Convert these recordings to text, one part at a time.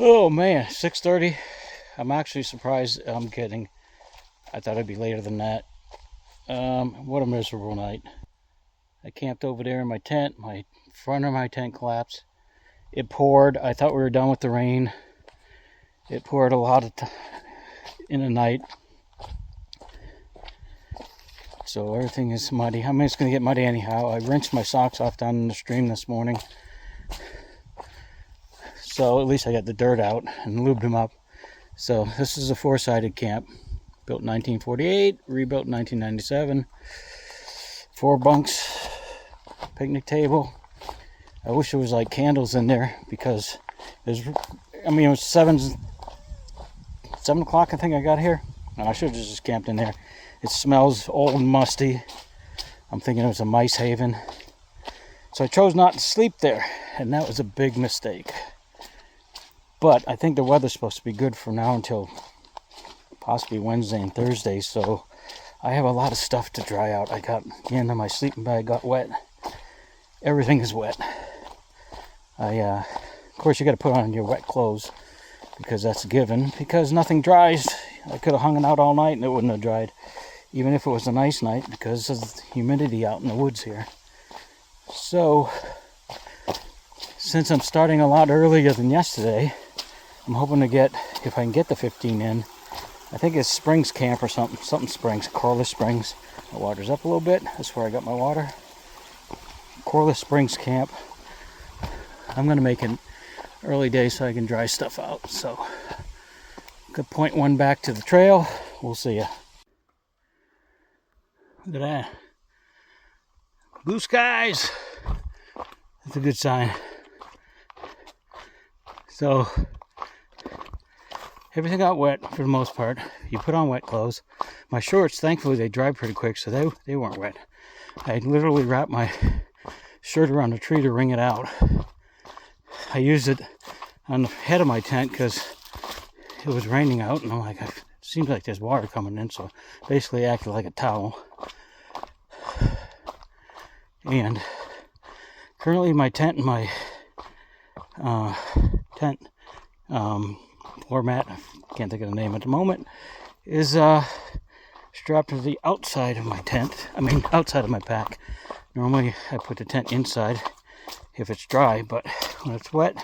Oh man, 6:30. I'm actually surprised I'm getting. I thought it'd be later than that. What a miserable night. I camped over there in my tent. My front of my tent collapsed. It poured. I thought we were done with the rain. It poured a lot in the night. So everything is muddy. I mean, it's going to get muddy anyhow. I rinsed my socks off down in the stream this morning. So at least I got the dirt out and lubed them up. So this is a four-sided camp. Built in 1948, rebuilt in 1997. 4 bunks, picnic table. I wish there was like candles in there because it was 7 o'clock I think I got here. And I should have just camped in there. It smells old and musty. I'm thinking it was a mice haven. So I chose not to sleep there, and that was a big mistake. But I think the weather's supposed to be good from now until possibly Wednesday and Thursday, so I have a lot of stuff to dry out. I got the end of my sleeping bag got wet. Everything is wet. Of course, you got to put on your wet clothes because that's a given. Because nothing dries. I could have hung it out all night and it wouldn't have dried, even if it was a nice night, because of the humidity out in the woods here. So, since I'm starting a lot earlier than yesterday, I'm hoping to get, if I can get the 15 in. I think it's Springs Camp or something Springs, Corliss Springs. The water's up a little bit. That's where I got my water. Corliss Springs Camp. I'm going to make an early day so I can dry stuff out. So, could point one back to the trail. We'll see ya. Look at that. Blue skies. That's a good sign. So, everything got wet for the most part. You put on wet clothes. My shorts, thankfully, they dried pretty quick, so they weren't wet. I literally wrapped my shirt around a tree to wring it out. I used it on the head of my tent because it was raining out, and I'm like, it seems like there's water coming in, so basically acted like a towel. And currently my tent and my floor mat, I can't think of the name at the moment, is strapped to the outside of my tent. Outside of my pack. Normally I put the tent inside if it's dry, but when it's wet,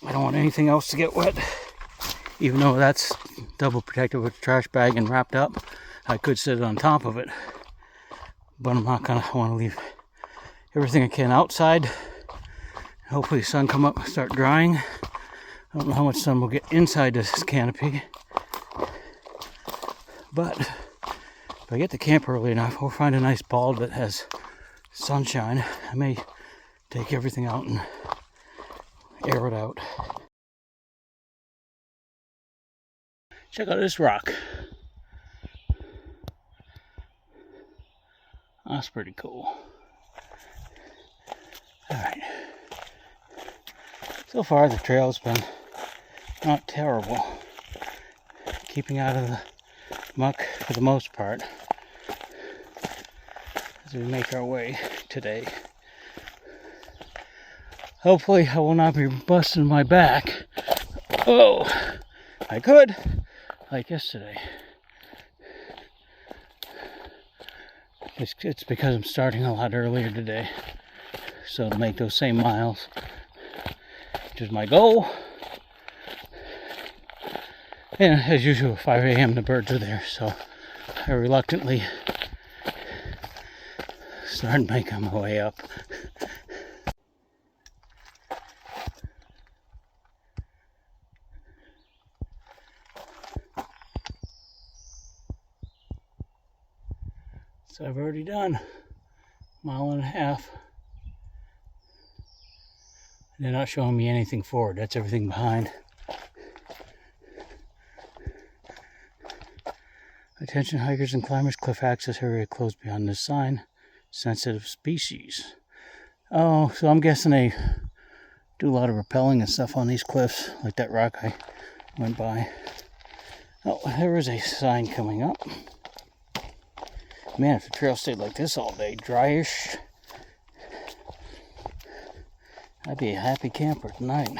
I don't want anything else to get wet. Even though that's double protected with a trash bag and wrapped up, I could sit on top of it. But I'm not gonna want to leave everything I can outside. Hopefully the sun come up and start drying. I don't know how much sun will get inside this canopy. But if I get to camp early enough, or find a nice bulb that has sunshine, I may take everything out and air it out. Check out this rock. That's pretty cool. Alright. So far the trail's been not terrible. Keeping out of the muck for the most part as we make our way today. Hopefully I will not be busting my back. Oh, I could, like yesterday. It's because I'm starting a lot earlier today. So to make those same miles, which is my goal. And as usual, 5 a.m. the birds are there, so I reluctantly started making my way up. So I've already done a mile and a half. They're not showing me anything forward. That's everything behind. Attention hikers and climbers, cliff access area closed beyond this sign. Sensitive species. Oh, so I'm guessing they do a lot of rappelling and stuff on these cliffs, like that rock I went by. Oh, there is a sign coming up. Man, if the trail stayed like this all day, dryish, I'd be a happy camper tonight.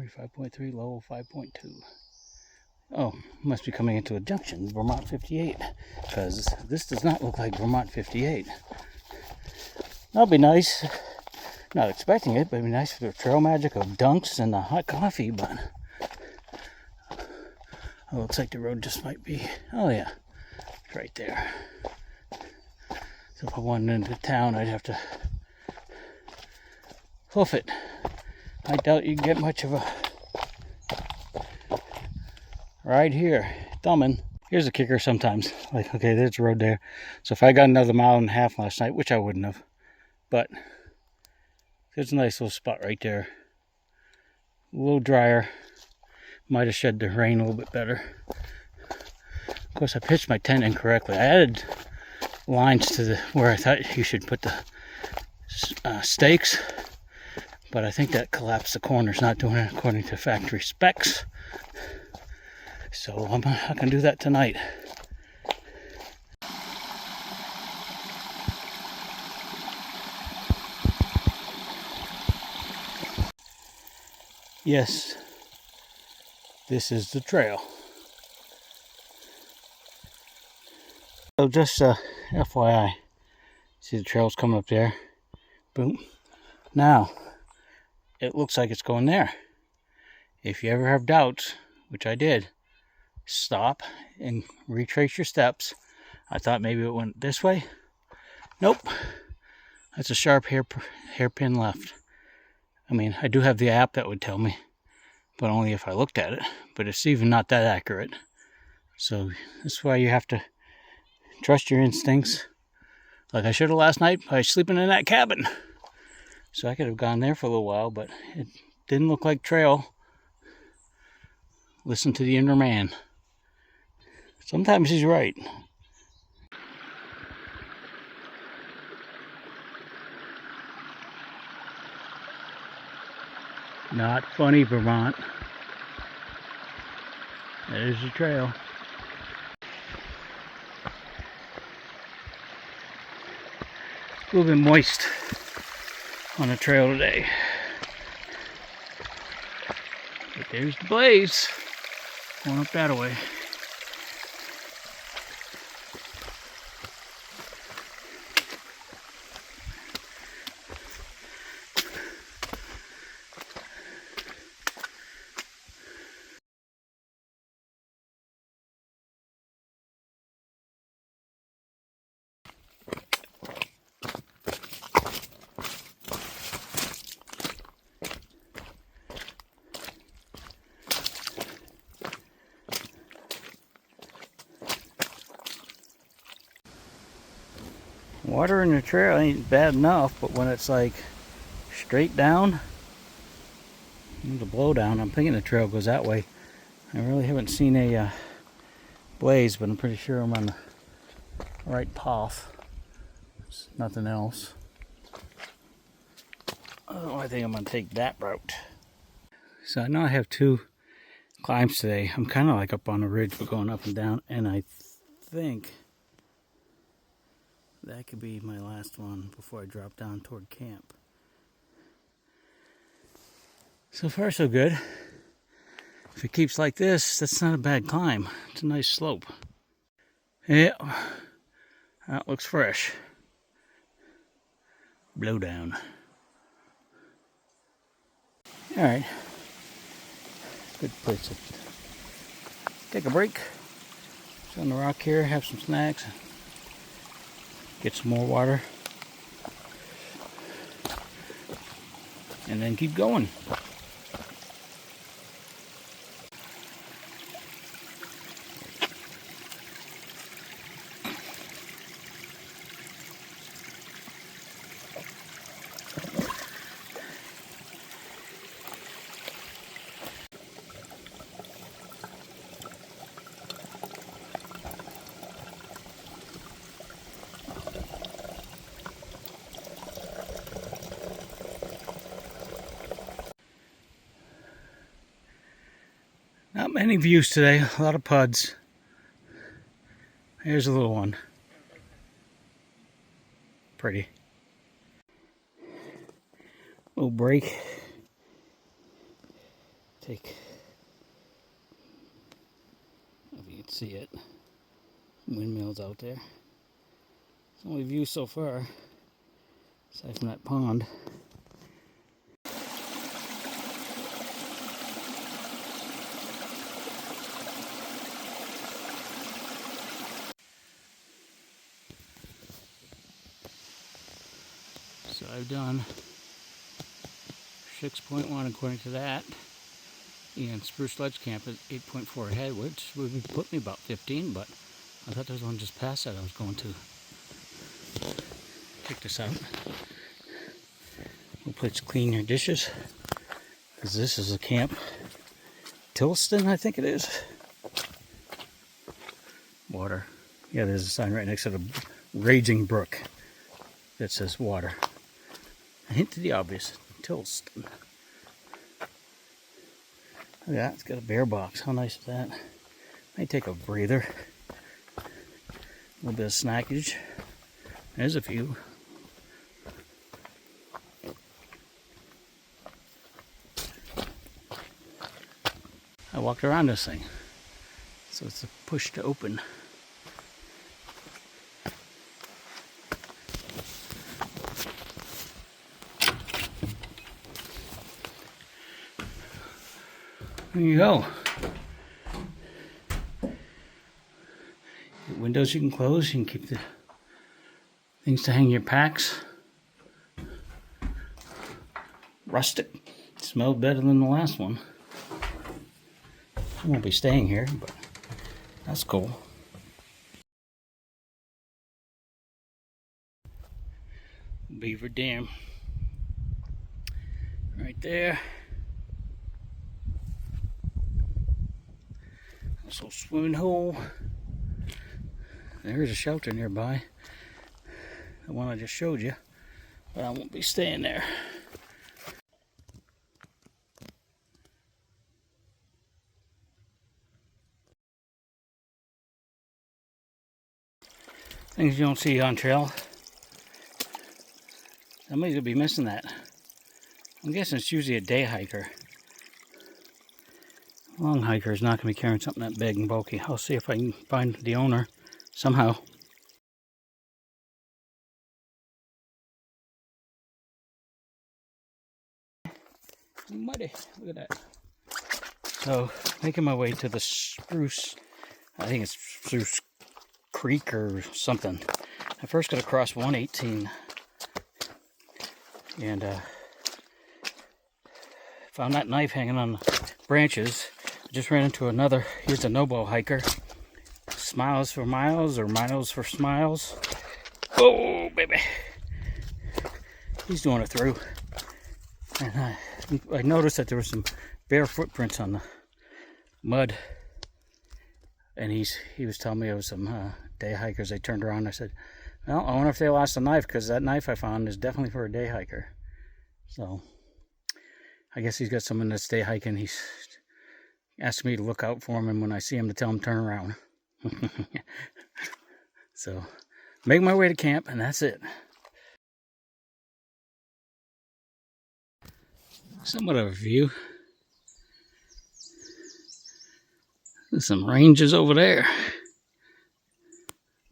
Montgomery 5.3, Lowell 5.2. Oh, must be coming into a junction, Vermont 58, because this does not look like Vermont 58. That'll be nice. Not expecting it, but it'd be nice for the trail magic of dunks and the hot coffee, but it looks like the road just might be, oh yeah, it's right there. So if I wanted into town, I'd have to hoof it. I doubt you'd get much of a ride here. Thumbing. Here's a kicker sometimes. Like, okay, there's a road there. So if I got another mile and a half last night, which I wouldn't have, but there's a nice little spot right there. A little drier. Might have shed the rain a little bit better. Of course, I pitched my tent incorrectly. I added lines to where I thought you should put the stakes, but I think that collapsed the corners, not doing it according to factory specs. So I'm not gonna do that tonight. Yes, this is the trail. So just FYI, see the trail's coming up there. Boom. Now, it looks like it's going there. If you ever have doubts, which I did, stop and retrace your steps. I thought maybe it went this way. Nope. That's a sharp hairpin left. I mean, I do have the app that would tell me, but only if I looked at it. But it's even not that accurate. So that's why you have to trust your instincts. Like I should have last night by sleeping in that cabin. So I could have gone there for a little while, but it didn't look like trail. Listen to the inner man. Sometimes he's right. Not funny, Vermont. There's the trail. A little bit moist on the trail today. But there's the blaze going up that way. Water in the trail ain't bad enough, but when it's like straight down, the blow down, I'm thinking the trail goes that way. I really haven't seen a blaze, but I'm pretty sure I'm on the right path. There's nothing else. Oh, I think I'm gonna take that route. So I know I have two climbs today. I'm kind of like up on the ridge, but going up and down, and I think that could be my last one before I drop down toward camp. So far so good. If it keeps like this, that's not a bad climb. It's a nice slope. Yeah, that looks fresh. Blow down. Alright. Good place to take a break. Sit on the rock here, have some snacks. Get some more water. And then keep going. Not many views today, a lot of puds. Here's a little one. Pretty. Little break. Take, if you can see it, windmills out there. It's the only view so far, aside from that pond. So I've done 6.1 according to that, and Spruce Ledge Camp is 8.4 ahead, which would put me about 15, but I thought there was one just past that I was going to. Check this out. We'll place clean your dishes, because this is a camp. Tilston, I think it is. Water. Yeah, there's a sign right next to the raging brook that says water. A hint to the obvious. Tilston. Look at that, it's got a bear box. How nice is that? Might take a breather. A little bit of snackage. There's a few. I walked around this thing. So it's a push to open. There you go. The windows you can close, you can keep the things to hang your packs. Rustic. Smelled better than the last one. I won't be staying here, but that's cool. Beaver Dam. Right there. Also swimming hole. There's a shelter nearby. The one I just showed you. But I won't be staying there. Things you don't see on trail. Somebody's gonna be missing that. I'm guessing it's usually a day hiker. Long hiker is not gonna be carrying something that big and bulky. I'll see if I can find the owner somehow. Muddy, look at that. So, making my way to the Spruce, I think it's Spruce Creek or something. I first got across 118 and found that knife hanging on the branches. I just ran into another, here's a Nobo hiker. Smiles for miles or miles for smiles. Oh, baby. He's doing it through. And I noticed that there were some bare footprints on the mud. And he was telling me it was some day hikers. They turned around and I said, well, I wonder if they lost a knife, because that knife I found is definitely for a day hiker. So I guess he's got someone that's day hiking. He's asked me to look out for him, and when I see him to tell him turn around. So make my way to camp, and that's it. Somewhat of a view. There's some ranges over there.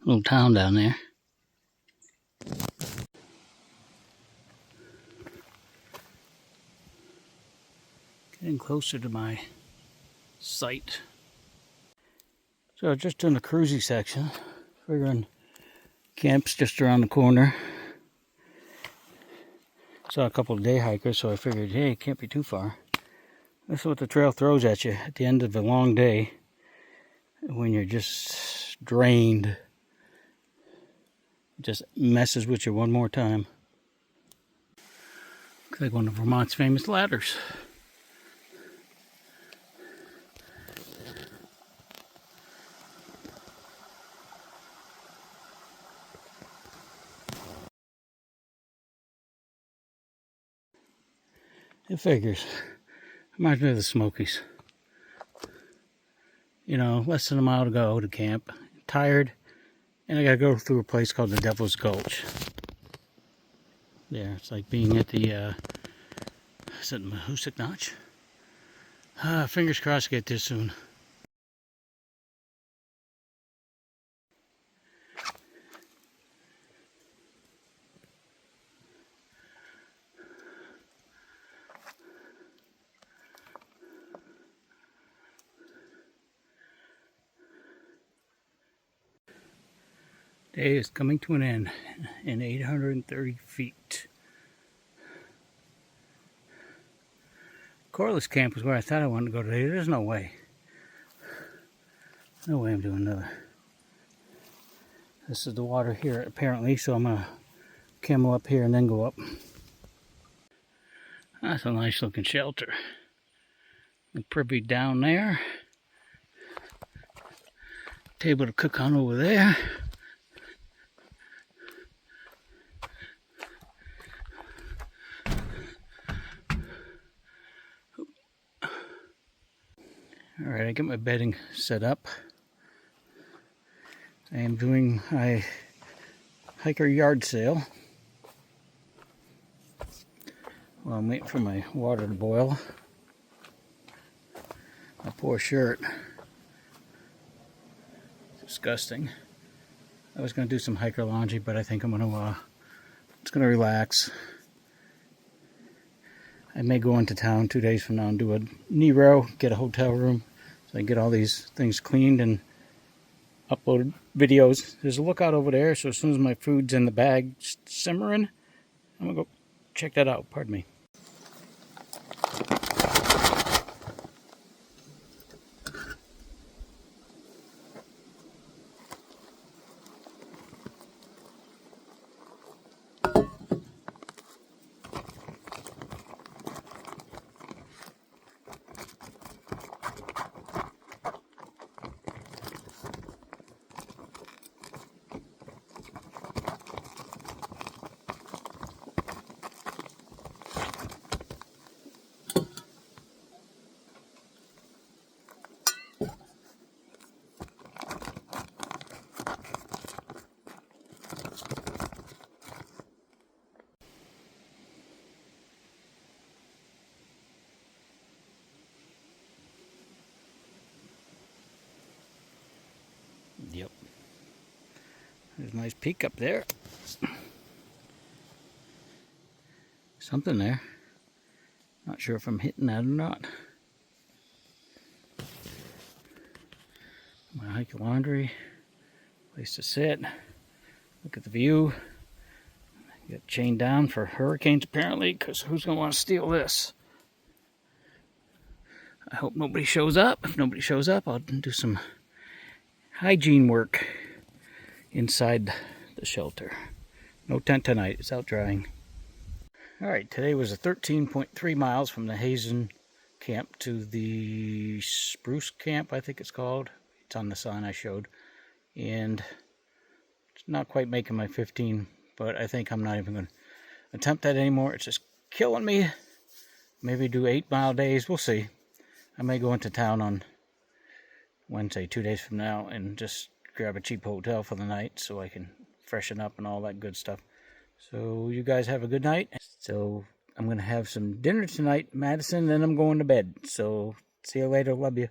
Little town down there. Getting closer to my site. So just doing the cruisy section. Figuring camp's just around the corner. Saw a couple of day hikers, so I figured, hey, it can't be too far. This is what the trail throws at you at the end of a long day. When you're just drained. It just messes with you one more time. Looks like one of Vermont's famous ladders. It figures. Reminds me of the Smokies. You know, less than a mile to go to camp. Tired. And I gotta go through a place called the Devil's Gulch. There, it's like being at the, is it Mahoosic Notch? Fingers crossed get there soon. Day is coming to an end in 830 feet. Corliss Camp is where I thought I wanted to go today. There's no way. No way I'm doing another. This is the water here apparently, so I'm gonna camel up here and then go up. That's a nice looking shelter. The privy down there. Table to cook on over there. Alright, I got my bedding set up. I am doing a hiker yard sale. Well, I'm waiting for my water to boil. My poor shirt. Disgusting. I was going to do some hiker laundry, but I think I'm going to just going to relax. I may go into town 2 days from now and do a Nero, get a hotel room, so I can get all these things cleaned and uploaded videos. There's a lookout over there, so as soon as my food's in the bag simmering, I'm going to go check that out. Pardon me. Yep. There's a nice peak up there. Something there. Not sure if I'm hitting that or not. My hiker laundry. Place to sit. Look at the view. Get chained down for hurricanes apparently, because who's going to want to steal this? I hope nobody shows up. If nobody shows up, I'll do some hygiene work inside the shelter. No tent tonight, it's out drying. Alright, today was a 13.3 miles from the Hazen camp to the Spruce Camp, I think it's called. It's on the sign I showed. And it's not quite making my 15, but I think I'm not even going to attempt that anymore. It's just killing me. Maybe do 8-mile days, we'll see. I may go into town on Wednesday, 2 days from now, and just grab a cheap hotel for the night so I can freshen up and all that good stuff. So you guys have a good night. So I'm going to have some dinner tonight, Madison, then I'm going to bed. So see you later. Love you.